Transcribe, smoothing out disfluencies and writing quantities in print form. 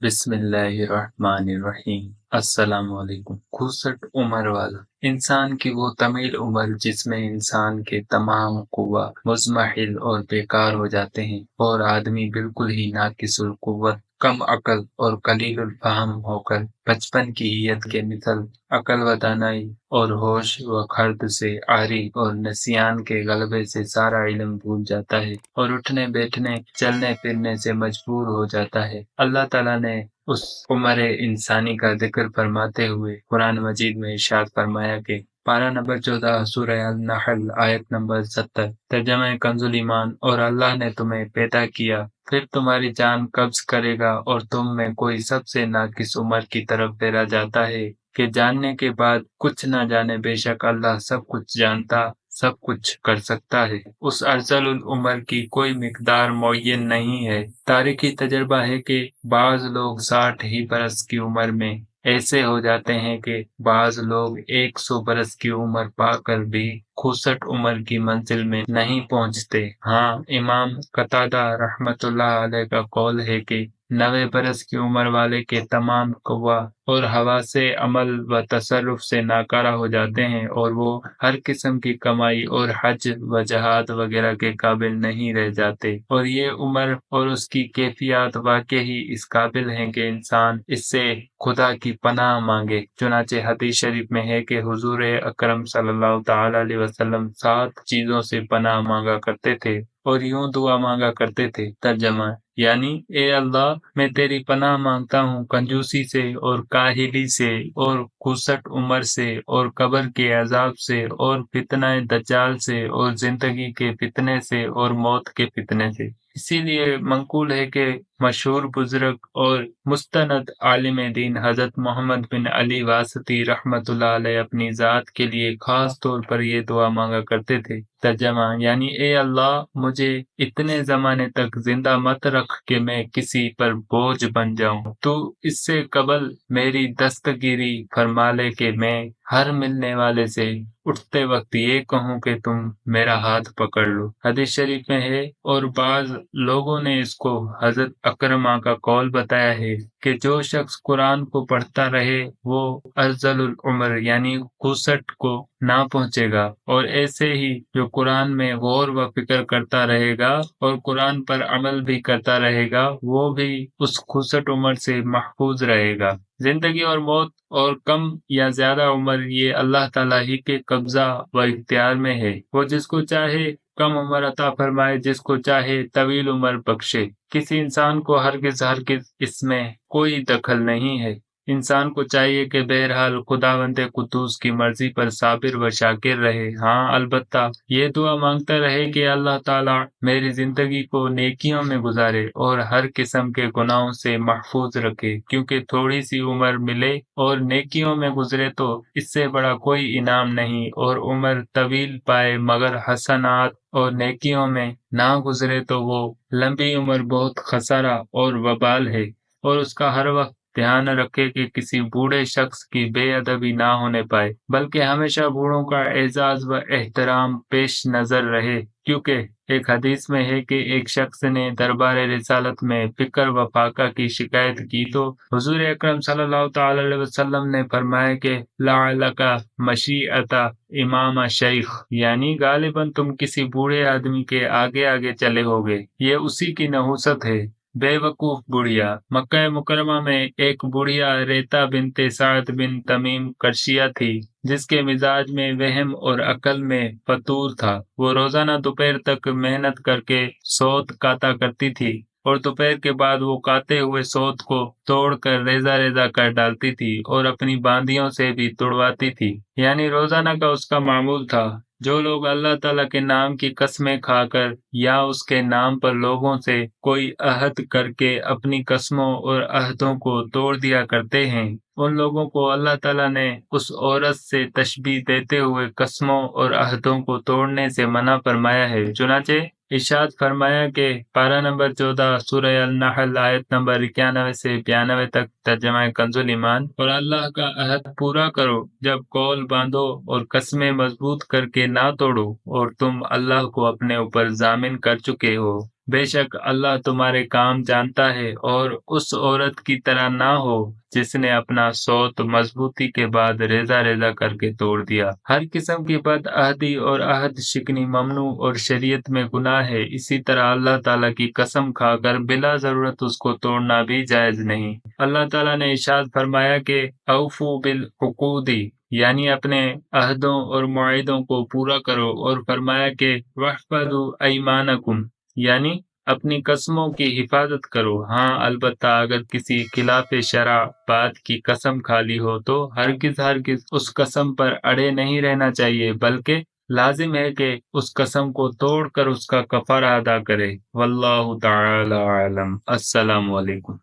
बिस्मिल्लाहिर्रहमानिर्रहीम। अस्सलाम वालेकुम। 65 उम्र वाला इंसान की वो तमील उम्र जिसमें इंसान के तमाम कुव्वा मुज़महिल और बेकार हो जाते हैं और आदमी बिल्कुल ही नाकिसुल कुव्वत, कम अकल और कलीलुल फहम होकर बचपन की हियत के मिसल अकल व दानाई और होश व खर्द से आरी और नसियान के गलबे से सारा इल्म भूल जाता है और उठने बैठने चलने फिरने से मजबूर हो जाता है। अल्लाह ताला ने उस उम्र इंसानी का जिक्र फरमाते हुए कुरान मजीद में इरशाद फरमाया कि पारा नंबर 14 सूरह अल नहल आयत नंबर 70 तर्जमा कंजुल ईमान। और अल्लाह ने तुम्हें पैदा किया, फिर तुम्हारी जान कब्ज करेगा और तुम में कोई सबसे नाकिस उम्र की तरफ फेरा जाता है कि जानने के बाद कुछ न जाने, बेशक अल्लाह सब कुछ जानता सब कुछ कर सकता है। उस अर्ज़लुल उम्र की कोई मिकदार मुअय्यन नहीं है। तारीखी तजर्बा है कि बाज़ लोग 60 ही बरस की उम्र में ऐसे हो जाते हैं कि बाज़ लोग 100 बरस की उम्र पाकर भी 65 उम्र की मंजिल में नहीं पहुंचते। हाँ, इमाम कतादा रहमतुल्लाह अलैह का कौल है कि 90 बरस की उम्र वाले के तमाम कव्वा और हवासे अमल व तसर्रुफ से नाकारा हो जाते हैं और वो हर किस्म की कमाई और हज व जहाद वगैरह के काबिल नहीं रह जाते। और ये उम्र और उसकी कैफियत वाकई ही इस काबिल हैं कि इंसान इससे खुदा की पनाह मांगे। चुनाचे हदीस शरीफ में है कि हुजूर अकरम सल्लल्लाहु ताला अलैहि वसल्लम 7 चीजों से पनाह मांगा करते थे और यूं दुआ मांगा करते थे। तर्जमा यानी, ए अल्लाह, मैं तेरी पनाह मांगता हूँ कंजूसी से और काहिली से और 65 उम्र से और कब्र के अजाब से और फितना दज्जाल से और जिंदगी के फितने से और मौत के फितने से। इसीलिए मंकूल है कि मशहूर बुजुर्ग और मुस्तनद आलिम दीन हजरत मोहम्मद बिन अली वासती रहमतुल्लाह अलैह अपनी जात के लिए खास तौर पर ये दुआ मांगा करते थे। तर्जमा यानी, ए अल्लाह, मुझे इतने जमाने तक जिंदा मत रख कि मैं किसी पर बोझ बन जाऊं। तू इससे कबल मेरी दस्तगीरी फरमा ले कि मैं हर मिलने वाले से उठते वक्त ये कहूँ कि तुम मेरा हाथ पकड़ लो। हदीस शरीफ में है और बाज लोगों ने इसको हजरत अकरमा का कौल बताया है कि जो शख्स कुरान को पढ़ता रहे वो अर्जलुल उम्र यानी 65 को ना पहुंचेगा, और ऐसे ही जो कुरान में गौर व फिक्र करता रहेगा और कुरान पर अमल भी करता रहेगा वो भी उस 65 उम्र से महफूज रहेगा। जिंदगी और मौत और कम या ज्यादा उम्र ये अल्लाह ताला ही के कब्जा व इख्तियार में है। वो जिसको चाहे कम उम्र अता फरमाए, जिसको चाहे तवील उम्र बख्शे। किसी इंसान को हरगिज इसमें कोई दखल नहीं है। इंसान को चाहिए कि बहरहाल खुदावंदे कुद्दूस की मर्जी पर साबिर व शाकिर रहे। हाँ, अलबत्ता ये दुआ मांगता रहे कि अल्लाह ताला मेरी जिंदगी को नेकियों में गुजारे और हर किस्म के गुनाहों से महफूज रखे, क्योंकि थोड़ी सी उम्र मिले और नेकियों में गुजरे तो इससे बड़ा कोई इनाम नहीं, और उम्र तवील पाए मगर हसनात और नेकियों में ना गुजरे तो वो लंबी उम्र बहुत खसारा और वबाल है। और उसका हर वक्त ध्यान रखे कि किसी बूढ़े शख्स की बेअदबी ना होने पाए, बल्कि हमेशा बूढ़ों का एजाज व एहतराम पेश नजर रहे। क्योंकि एक हदीस में है कि एक शख्स ने दरबार रिसालत में फिक्र व फाका की शिकायत की तो हुजूर अकरम सल्लल्लाहु ताला अलैहि वसल्लम ने फरमाया कि लअलका मशीअता इमाम शेख, यानी गालिबन तुम किसी बूढ़े आदमी के आगे आगे चले होगे, ये उसी की नहुसत है। बेवकूफ बुढ़िया। मक्का मुकरमा में एक बुढ़िया रेता बिनते साद बिन तमीम करशिया थी, जिसके मिजाज में वहम और अकल में फतूर था। वो रोजाना दोपहर तक मेहनत करके सोत काता करती थी और दोपहर के बाद वो काते हुए सोत को तोड़कर रेजा रेजा कर डालती थी और अपनी बांदियों से भी तुड़वाती थी। यानी रोजाना का उसका मामूल था। जो लोग अल्लाह ताला के नाम की कस्में खाकर या उसके नाम पर लोगों से कोई अहद करके अपनी कस्मों और अहदों को तोड़ दिया करते हैं, उन लोगों को अल्लाह ताला ने उस औरत से तशबीह देते हुए कस्मों और अहदों को तोड़ने से मना फरमाया है। चुनाचे इरशाद फरमाया कि पारा नंबर 14 सूरह अल नहल आयत नंबर 91 से 92 तक तर्जमा कंजुल ईमान। और अल्लाह का अहद पूरा करो जब कौल बांधो और कस्में मजबूत करके ना तोड़ो, और तुम अल्लाह को अपने ऊपर जामिन कर चुके हो। بے شک اللہ تمہارے کام جانتا ہے، اور اس عورت کی طرح نہ ہو جس نے اپنا صوت مضبوطی کے بعد ریزہ ریزہ کر کے توڑ دیا۔ ہر قسم کی بد عہدی اور عہد شکنی ممنوع اور شریعت میں گناہ ہے، اسی طرح اللہ تعالیٰ کی قسم کھا کر بلا ضرورت اس کو توڑنا بھی جائز نہیں۔ اللہ تعالیٰ نے ارشاد فرمایا کہ اوفو بالعقود، یعنی اپنے عہدوں اور معاہدوں کو پورا کرو، اور فرمایا کہ وَاحْفَظُوا أَيْمَانَكُمْ، یعنی اپنی قسموں کی حفاظت کرو۔ ہاں البتہ اگر کسی خلاف شرع بات کی قسم کھا لی ہو تو ہرگز اس قسم پر اڑے نہیں رہنا چاہیے، بلکہ لازم ہے کہ اس قسم کو توڑ کر اس کا کفارہ ادا کرے۔ واللہ تعالی اعلم۔ السلام علیکم۔